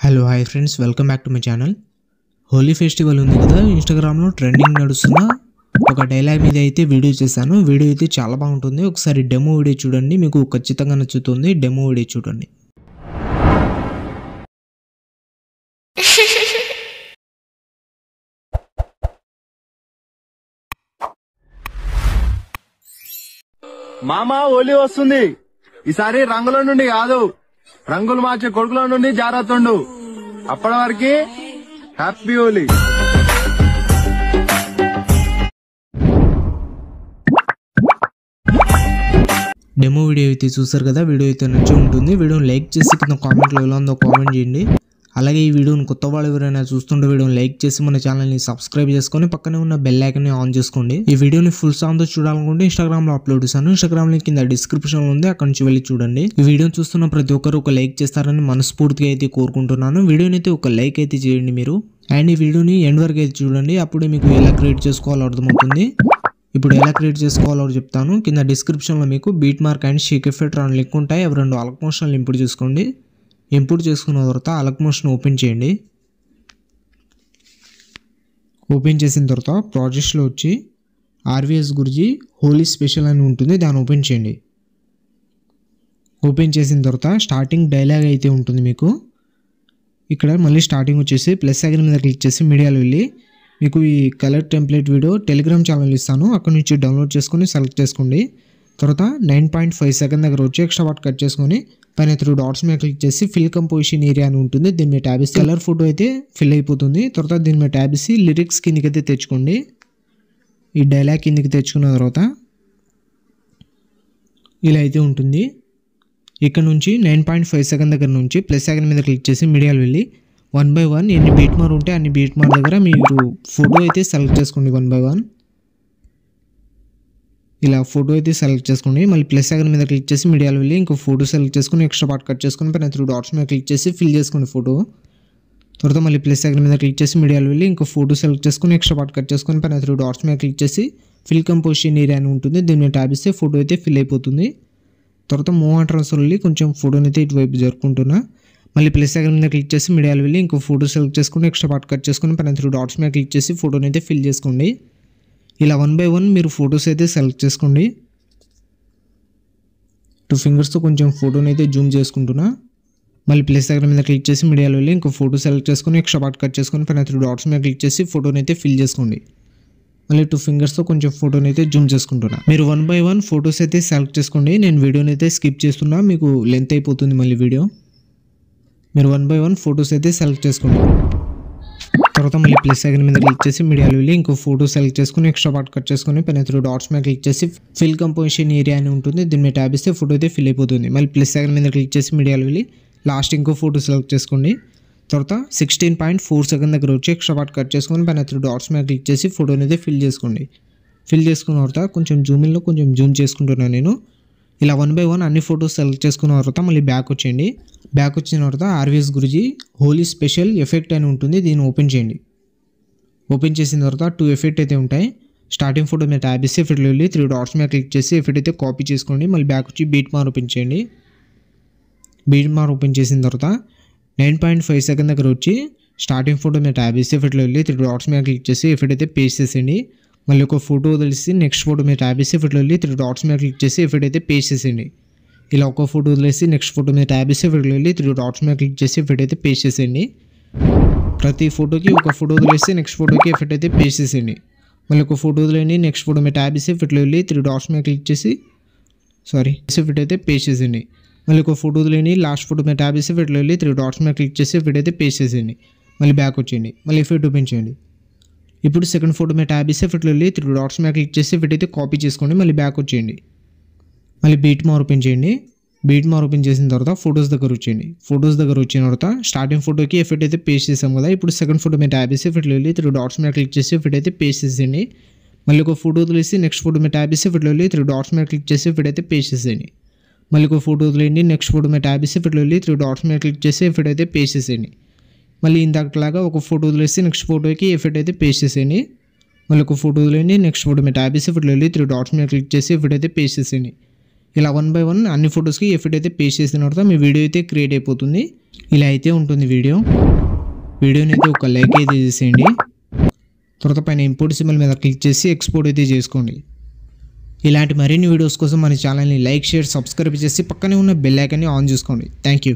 Hello hi friends, welcome back to my channel. Holi festival ఉంది కదా, ఇన్స్టాగ్రామ్లో ట్రెండింగ్ నడుస్తున్న ఒక డైలాగ్ మీద అయితే వీడియో చేశాను. వీడియో అయితే చాలా బాగుంటుంది. ఒకసారి డెమో వీడియో చూడండి, మీకు ఖచ్చితంగా నచ్చుతుంది. డెమో వీడియో చూడండి. మామా హోలీ వస్తుంది. ఈసారి రంగుల నుండి కాదు, రంగులు మార్చే కొడుకుల నుండి జాగ్రత్తుండు. అప్పటి వరకు హ్యాపీ హోలీ. డెమో వీడియో అయితే చూసారు కదా, వీడియో అయితే నచ్చి ఉంటుంది. వీడియోని లైక్ చేసి కింద కామెంట్లో ఎలా ఉందో కామెంట్ చేయండి. అలాగే ఈ వీడియోని కొత్త వాళ్ళు ఎవరైనా చూస్తుంటే వీడియోని లైక్ చేసి మన ఛానల్ని సబ్స్క్రైబ్ చేసుకొని పక్కనే ఉన్న బెల్ ఐకాన్ని ఆన్ చేసుకోండి. ఈ వీడియోని ఫుల్ సాంగ్తో చూడాలనుకుంటే ఇన్స్టాగ్రామ్లో అప్లోడ్ చేశాను. ఇన్స్టాగ్రామ్ లింక్ కింద డిస్క్రిప్షన్లో ఉంది, అక్కడ నుంచి వెళ్ళి చూడండి. ఈ వీడియోని చూస్తున్న ప్రతి ఒక్కరు ఒక లైక్ చేస్తారని మనస్ఫూర్తిగా అయితే కోరుకుంటున్నాను. వీడియోని అయితే ఒక లైక్ అయితే చేయండి మీరు. అండ్ ఈ వీడియోని ఎండ్ వరకు అయితే చూడండి, అప్పుడే మీకు ఎలా క్రియేట్ చేసుకోవాలో అర్థమవుతుంది. ఇప్పుడు ఎలా క్రియేట్ చేసుకోవాలో చెప్తాను. కింద డిస్క్రిప్షన్లో మీకు beat mark and Sheikh effect అని లింక్ ఉంటాయి. అవి రెండు అలక్ మోషన్లు ఇంపోర్ట్ చేసుకోండి. ఇంపోర్ట్ చేసుకున్న తర్వాత అలక్ మోషన్ ఓపెన్ చేయండి. ఓపెన్ చేసిన తర్వాత ప్రాజెక్ట్స్లో వచ్చి ఆర్వీఎస్ గురించి హోలీ స్పెషల్ అని ఉంటుంది, దాన్ని ఓపెన్ చేయండి. ఓపెన్ చేసిన తర్వాత స్టార్టింగ్ డైలాగ్ అయితే ఉంటుంది మీకు. ఇక్కడ మళ్ళీ స్టార్టింగ్ వచ్చేసి ప్లస్ ఐకాన్ మీద క్లిక్ చేసి మీడియాలో వెళ్ళి మీకు ఈ colour template video Telegram channel ఇస్తాను, అక్కడ నుంచి డౌన్లోడ్ చేసుకొని సెలెక్ట్ చేసుకోండి. తర్వాత 9.5 సెకండ్ దగ్గర వచ్చి ఎక్స్ట్రా పార్ట్ కట్ చేసుకొని పైన 3 డాట్స్ మీద క్లిక్ చేసి ఫిల్ కంపోజిషన్ ఏరియా అని ఉంటుంది, దీని మీద ట్యాబ్ ఇస్తే కలర్ ఫోటో అయితే ఫిల్ అయిపోతుంది. తర్వాత దీని మీద ట్యాబ్ ఇసి లిరిక్స్ కిందకి అయితే తెచ్చుకోండి. ఈ డైలాగ్ కిందకి తెచ్చుకున్న తర్వాత ఇలా అయితే ఉంటుంది. ఇక్కడ నుంచి 9.5 సెకండ్ దగ్గర నుంచి ప్లస్ ఐకాన్ మీద క్లిక్ చేసి మీడియాలో వెళ్ళి 1 by 1 ఎన్ని బీట్ మార్ ఉంటే అన్ని బీట్ మార్ దగ్గర మీరు ఫోటో అయితే సెలెక్ట్ చేసుకోండి. 1 by 1 ఇలా ఫోటో అయితే సెలెక్ట్ చేసుకోండి. మళ్ళీ ప్లస్ ఐకాన్ మీద క్లిక్ చేసి మీడియాలో వెళ్ళి ఇంకో ఫోటో సెలెక్ట్ చేసుకుని ఎక్స్ట్రా పార్ట్ కట్ చేసుకుని పైన 3 డాట్స్ మీద క్లిక్ చేసి ఫిల్ చేసుకోండి ఫోటో. తర్వాత మళ్ళీ ప్లస్ ఐకాన్ మీద క్లిక్ చేసి మీడియాలో వెళ్ళి ఇంకో ఫోటో సెలెక్ట్ చేసుకుని ఎక్స్ట్రా పార్ట్ కట్ చేసుకుని పైన 3 డాట్స్ మీద క్లిక్ చేసి ఫిల్ కంపోజిషన్ ఏరియా అని ఉంటుంది, దీని మీద ట్యాబ్ ఇస్తే ఫోటో అయితే ఫిల్ అయిపోతుంది. తర్వాత మూవ్ అండ్ ట్రాన్స్ఫర్ వెళ్ళి కొంచెం ఫోటోని అయితే ఇటువైపు జరుపుకుంటున్నా. మళ్ళీ ప్లస్ ఐకాన్ మీద క్లిక్ చేసి మీడియాలో వెళ్ళి ఇంకో ఫోటో సెలెక్ట్ చేసుకుని ఎక్స్ట్రా పార్ట్ కట్ చేసుకుని పైన 3 డాట్స్ మీద క్లిక్ చేసి ఫోటోని అయితే ఫిల్ చేసుకోండి. ఇలా 1 by 1 మీరు ఫొటోస్ అయితే సెలెక్ట్ చేసుకోండి. 2 ఫింగర్స్తో కొంచెం ఫోటోని అయితే జూమ్ చేసుకుంటున్నా. మళ్ళీ ప్లస్ ఐకాన్ మీద క్లిక్ చేసి మీడియాలో వెళ్ళి ఇంకో ఫోటో సెలెక్ట్ చేసుకుని ఎక్స్ట్రా పార్ట్ కట్ చేసుకుని పైన 3 డాట్స్ మీద క్లిక్ చేసి ఫోటోని అయితే ఫిల్ చేసుకోండి. మళ్ళీ 2 ఫింగర్స్తో కొంచెం ఫోటోని అయితే జూమ్ చేసుకుంటున్నా. మీరు 1 by 1 ఫొటోస్ అయితే సెలెక్ట్ చేసుకోండి. నేను వీడియోని అయితే స్కిప్ చేస్తున్నా, మీకు లెంత్ అయిపోతుంది మళ్ళీ వీడియో. మీరు 1 by 1 ఫొటోస్ అయితే సెలెక్ట్ చేసుకోండి. తర్వాత మళ్ళీ ప్లస్ ఐకాన్ మీద క్లిక్ చేసి మీడియాలో వెళ్ళి ఇంకో ఫోటో సెలెక్ట్ చేసుకుని ఎక్స్ట్రా పార్ట్ కట్ చేసుకుని పైన 3 డాట్స్ మీద క్లిక్ చేసి ఫిల్ కంపోజిషన్ ఏరియా అని ఉంటుంది, దీని మీద ట్యాబ్ ఇస్తే ఫోటో అయితే ఫిల్ అయిపోతుంది. మళ్ళీ ప్లస్ ఐకాన్ మీద క్లిక్ చేసి మీడియాలో వెళ్ళి లాస్ట్ ఇంకో ఫోటో సెలెక్ట్ చేసుకోండి. తర్వాత 16.4 సెకండ్ దగ్గర వచ్చి ఎక్స్ట్రా పార్ట్ కట్ చేసుకొని పైన 3 డాట్స్ మీద క్లిక్ చేసి ఫోటోని అయితే ఫిల్ చేసుకోండి. ఫిల్ చేసుకున్న తర్వాత కొంచెం జూమింగ్లో కొంచెం జూమ్ చేసుకుంటున్నాను నేను. ఇలా 1 by 1 అన్ని ఫొటోస్ సెలెక్ట్ చేసుకున్న తర్వాత మళ్ళీ బ్యాక్ వచ్చేయండి. బ్యాక్ వచ్చిన తర్వాత ఆర్వీఎస్ గురించి హోలీ స్పెషల్ ఎఫెక్ట్ అని ఉంటుంది, దీన్ని ఓపెన్ చేయండి. ఓపెన్ చేసిన తర్వాత 2 ఎఫెక్ట్ అయితే ఉంటాయి. స్టార్టింగ్ ఫోటో మీద ట్యాబ్ ఇస్తే ఎఫెక్ట్లో వెళ్ళి 3 డాట్స్ మీద క్లిక్ చేసి ఎఫెక్ట్ అయితే కాపీ చేసుకోండి. మళ్ళీ బ్యాక్ వచ్చి బీట్ మార్ ఓపెన్ చేయండి. బీట్ మార్ ఓపెన్ చేసిన తర్వాత 9.5 సెకండ్ దగ్గర వచ్చి స్టార్టింగ్ ఫోటో మీద ట్యాబ్ ఇస్తే ఎఫెక్ట్లో వెళ్ళి 3 డాట్స్ మీద క్లిక్ చేసి ఎఫెక్ట్ అయితే పేస్ట్ చేసేయండి. మళ్ళీ ఒక ఫోటో వదిలేసి నెక్స్ట్ ఫోటో మీద ట్యాబ్ ఇస్తే ఎఫెక్ట్లో వెళ్ళి 3 డాట్స్ మీద క్లిక్ చేసి ఎఫెక్ట్ అయితే పేస్ట్ చేసేయండి. ఇలా ఒక ఫోటో వదిలేసి నెక్స్ట్ ఫోటో మీద ట్యాబ్ ఇస్తే ఎఫెక్ట్లో వెళ్ళి 3 డాట్స్ మీద క్లిక్ చేసి ఎఫెక్ట్ అయితే పేస్ట్ చేసేయండి. ప్రతి ఫోటోకి ఒక ఫోటో వదిలేసి నెక్స్ట్ ఫోటోకి ఎఫెక్ట్ అయితే పేస్ట్ చేసేయండి. మళ్ళీ ఒక ఫోటో వదిలేండి, నెక్స్ట్ ఫోటో మీద ట్యాబ్ ఇస్తే ఎఫెక్ట్లో వెళ్ళి 3 డాట్స్ మీద క్లిక్ చేసి ఎఫెక్ట్ అయితే పేస్ట్ చేసేయండి. మళ్ళీ ఒక ఫోటో వదిలేండి, లాస్ట్ ఫోటో మీద ట్యాబ్ ఇస్తే ఎఫెక్ట్లో వెళ్ళి 3 డాట్స్ మీద క్లిక్ చేసి ఎఫెక్ట్ అయితే పేస్ట్ చేసేయండి. మళ్ళీ బ్యాక్ వచ్చేయండి. మళ్ళీ ఎఫెక్ట్ ఓపెన్ చేయండి. ఇప్పుడు సెకండ్ ఫోటో మీద ట్యాబ్ ఇస్తే ఎఫెక్ట్లో వెళ్ళి 3 డాట్స్ మీద క్లిక్ చేసి ఎఫెక్ట్ అయితే కాపీ చేసుకోండి. మళ్ళీ బ్యాక్ వచ్చేయండి. మళ్ళీ బీట్ మార్ ఓపెన్ చేయండి. బీట్ మార్ ఓపెన్ చేసిన తర్వాత ఫొటోస్ దగ్గర వచ్చేయండి. ఫొటోస్ దగ్గర వచ్చిన తర్వాత స్టార్టింగ్ ఫోటోకి ఎఫెక్ట్ అయితే పేస్ట్ చేసాం కదా, ఇప్పుడు సెకండ్ ఫోటో మీద ట్యాబ్ ఇస్తే ఎఫెక్ట్లో వెళ్ళి 3 డాట్స్ మీద క్లిక్ చేసి ఎఫెక్ట్ అయితే పేస్ట్ చేసేయండి. మళ్ళీ ఒక ఫోటో వదిలేసి నెక్స్ట్ ఫోటో మీద ట్యాబ్ ఇస్తే ఎఫెక్ట్లో వెళ్ళి 3 డాట్స్ మీద క్లిక్ చేసి ఎఫెక్ట్ అయితే పేస్ట్ చేసేయండి. మళ్ళీ ఒక ఫోటో వదిలేయండి, నెక్స్ట్ ఫోటో మీద ట్యాబ్ ఇస్తే ఎఫెక్ట్లో వెళ్ళి 3 డాట్స్ మీద క్లిక్ చేసి ఎఫెక్ట్ అయితే పేస్ట్ చేసేయండి. మళ్ళీ ఇందాకలాగా ఒక ఫోటో వదిలేసి నెక్స్ట్ ఫోటోకి ఎఫెక్ట్ అయితే పేస్ట్ చేసేయండి. మళ్ళీ ఒక ఫోటో వదిలేయండి, నెక్స్ట్ ఫోటో మీద ట్యాబ్ ఇస్తే ఎఫెక్ట్లో వెళ్ళి 3 డాట్స్ మీద క్లిక్ చేసి ఎఫెక్ట్ అయితే పేస్ట్ చేసేయండి. ఇలా 1 by 1 అన్ని ఫొటోస్కి ఎఫెక్ట్ అయితే పేస్ట్ చేసిన తర్వాత మీ వీడియో అయితే క్రియేట్ అయిపోతుంది. ఇలా అయితే ఉంటుంది వీడియోని అయితే ఒక లైక్ అయితే చేసేయండి. తర్వాత పైన ఇంపోర్ట్ సింబల్ మీద క్లిక్ చేసి ఎక్స్పోర్ట్ అయితే చేసుకోండి. ఇలాంటి మరిన్ని వీడియోస్ కోసం మన ఛానల్ని లైక్, షేర్, సబ్స్క్రైబ్ చేసి పక్కనే ఉన్న బెల్ ఐకాన్ని ఆన్ చేసుకోండి. Thank you.